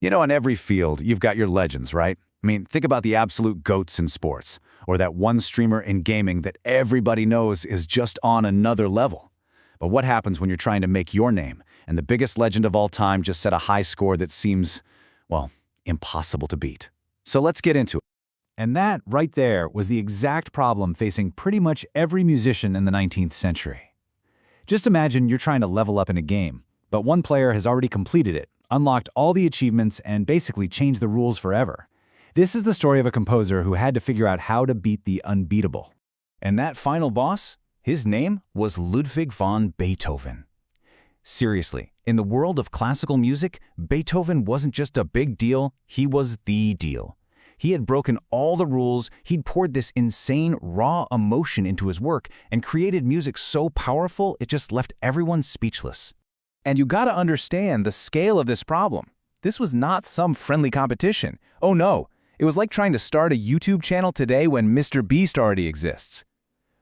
You know, in every field, you've got your legends, right? I mean, think about the absolute goats in sports, or that one streamer in gaming that everybody knows is just on another level. But what happens when you're trying to make your name, and the biggest legend of all time just set a high score that seems, well, impossible to beat? So let's get into it. And that, right there, was the exact problem facing pretty much every musician in the 19th century. Just imagine you're trying to level up in a game, but one player has already completed it, unlocked all the achievements, and basically changed the rules forever. This is the story of a composer who had to figure out how to beat the unbeatable. And that final boss? His name was Ludwig van Beethoven. Seriously, in the world of classical music, Beethoven wasn't just a big deal, he was the deal. He had broken all the rules, he'd poured this insane, raw emotion into his work, and created music so powerful it just left everyone speechless. And you gotta understand the scale of this problem. This was not some friendly competition. Oh no, it was like trying to start a YouTube channel today when Mr. Beast already exists.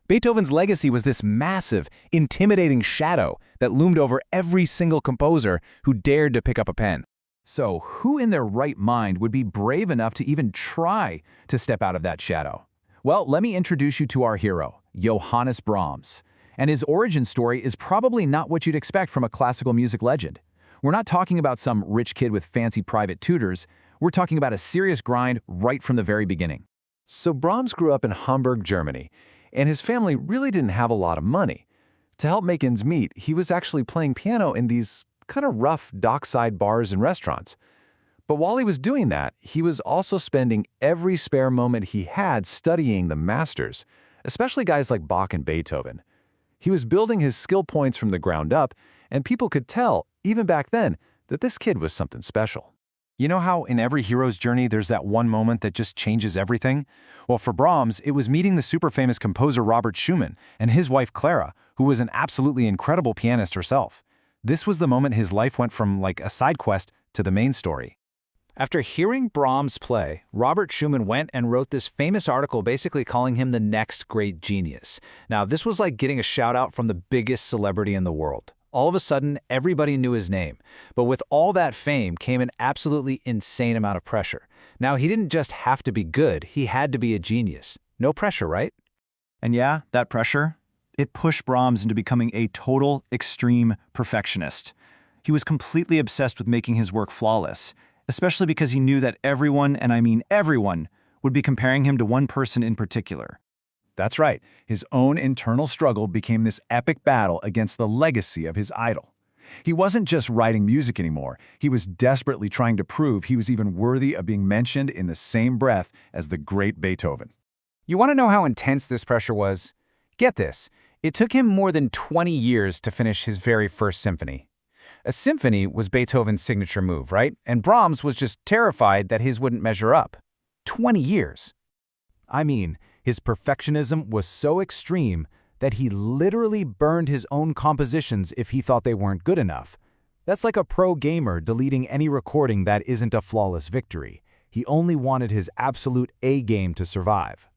Beethoven's legacy was this massive, intimidating shadow that loomed over every single composer who dared to pick up a pen. So who in their right mind would be brave enough to even try to step out of that shadow? Well, let me introduce you to our hero, Johannes Brahms. And his origin story is probably not what you'd expect from a classical music legend. We're not talking about some rich kid with fancy private tutors. We're talking about a serious grind right from the very beginning. So Brahms grew up in Hamburg, Germany, and his family really didn't have a lot of money. To help make ends meet, he was actually playing piano in these kind of rough dockside bars and restaurants. But while he was doing that, he was also spending every spare moment he had studying the masters, especially guys like Bach and Beethoven. He was building his skill points from the ground up, and people could tell, even back then, that this kid was something special. You know how in every hero's journey there's that one moment that just changes everything? Well, for Brahms, it was meeting the super famous composer Robert Schumann and his wife Clara, who was an absolutely incredible pianist herself. This was the moment his life went from like a side quest to the main story. After hearing Brahms play, Robert Schumann went and wrote this famous article basically calling him the next great genius. Now, this was like getting a shout out from the biggest celebrity in the world. All of a sudden, everybody knew his name. But with all that fame came an absolutely insane amount of pressure. Now, he didn't just have to be good, he had to be a genius. No pressure, right? And yeah, that pressure, it pushed Brahms into becoming a total, extreme perfectionist. He was completely obsessed with making his work flawless, especially because he knew that everyone, and I mean everyone, would be comparing him to one person in particular. That's right, his own internal struggle became this epic battle against the legacy of his idol. He wasn't just writing music anymore, he was desperately trying to prove he was even worthy of being mentioned in the same breath as the great Beethoven. You want to know how intense this pressure was? Get this, it took him more than 20 years to finish his very first symphony. A symphony was Beethoven's signature move, right? And Brahms was just terrified that his wouldn't measure up. 20 years. I mean, his perfectionism was so extreme that he literally burned his own compositions if he thought they weren't good enough. That's like a pro gamer deleting any recording that isn't a flawless victory. He only wanted his absolute A game to survive.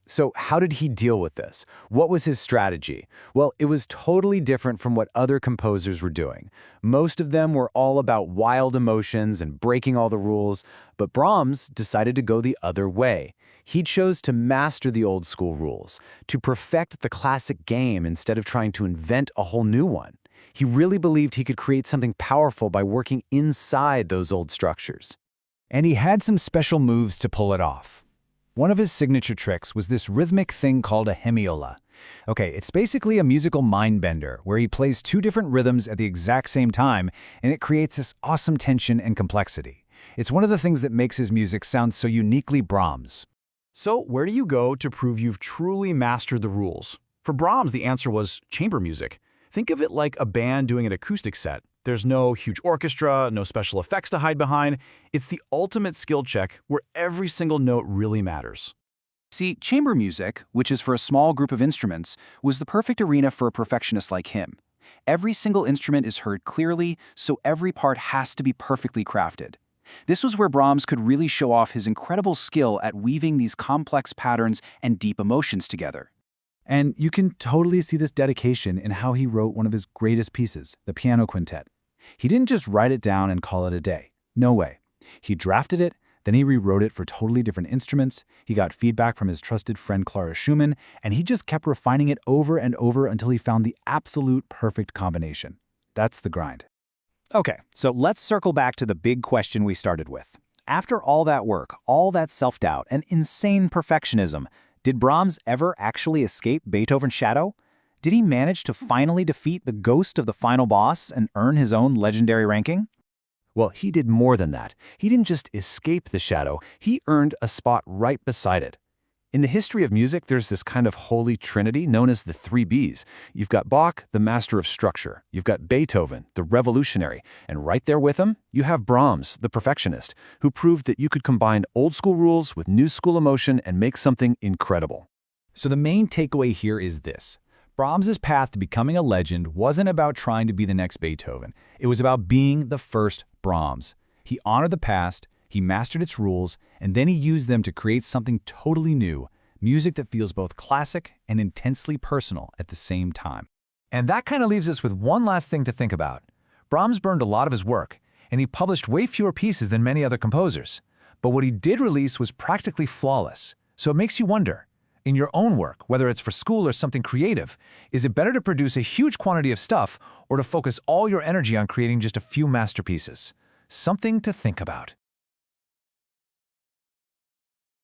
So how did he deal with this? What was his strategy? Well, it was totally different from what other composers were doing. Most of them were all about wild emotions and breaking all the rules, but Brahms decided to go the other way. He chose to master the old school rules, to perfect the classic game instead of trying to invent a whole new one. He really believed he could create something powerful by working inside those old structures. And he had some special moves to pull it off. One of his signature tricks was this rhythmic thing called a hemiola. Okay, it's basically a musical mind bender where he plays two different rhythms at the exact same time, and it creates this awesome tension and complexity. It's one of the things that makes his music sound so uniquely Brahms. So where do you go to prove you've truly mastered the rules? For Brahms, the answer was chamber music. Think of it like a band doing an acoustic set. There's no huge orchestra, no special effects to hide behind. It's the ultimate skill check where every single note really matters. See, chamber music, which is for a small group of instruments, was the perfect arena for a perfectionist like him. Every single instrument is heard clearly, so every part has to be perfectly crafted. This was where Brahms could really show off his incredible skill at weaving these complex patterns and deep emotions together. And you can totally see this dedication in how he wrote one of his greatest pieces, the Piano Quintet. He didn't just write it down and call it a day. No way. He drafted it, then he rewrote it for totally different instruments, he got feedback from his trusted friend Clara Schumann, and he just kept refining it over and over until he found the absolute perfect combination. That's the grind. Okay, so let's circle back to the big question we started with. After all that work, all that self-doubt, and insane perfectionism, did Brahms ever actually escape Beethoven's shadow? Did he manage to finally defeat the ghost of the final boss and earn his own legendary ranking? Well, he did more than that. He didn't just escape the shadow, he earned a spot right beside it. In the history of music, there's this kind of holy trinity known as the 3 Bs. You've got Bach, the master of structure. You've got Beethoven, the revolutionary. And right there with him, you have Brahms, the perfectionist, who proved that you could combine old-school rules with new-school emotion and make something incredible. So the main takeaway here is this. Brahms's path to becoming a legend wasn't about trying to be the next Beethoven. It was about being the first Brahms. He honored the past, he mastered its rules, and then he used them to create something totally new, music that feels both classic and intensely personal at the same time. And that kind of leaves us with one last thing to think about. Brahms burned a lot of his work, and he published way fewer pieces than many other composers. But what he did release was practically flawless. So it makes you wonder, in your own work, whether it's for school or something creative, is it better to produce a huge quantity of stuff or to focus all your energy on creating just a few masterpieces? Something to think about.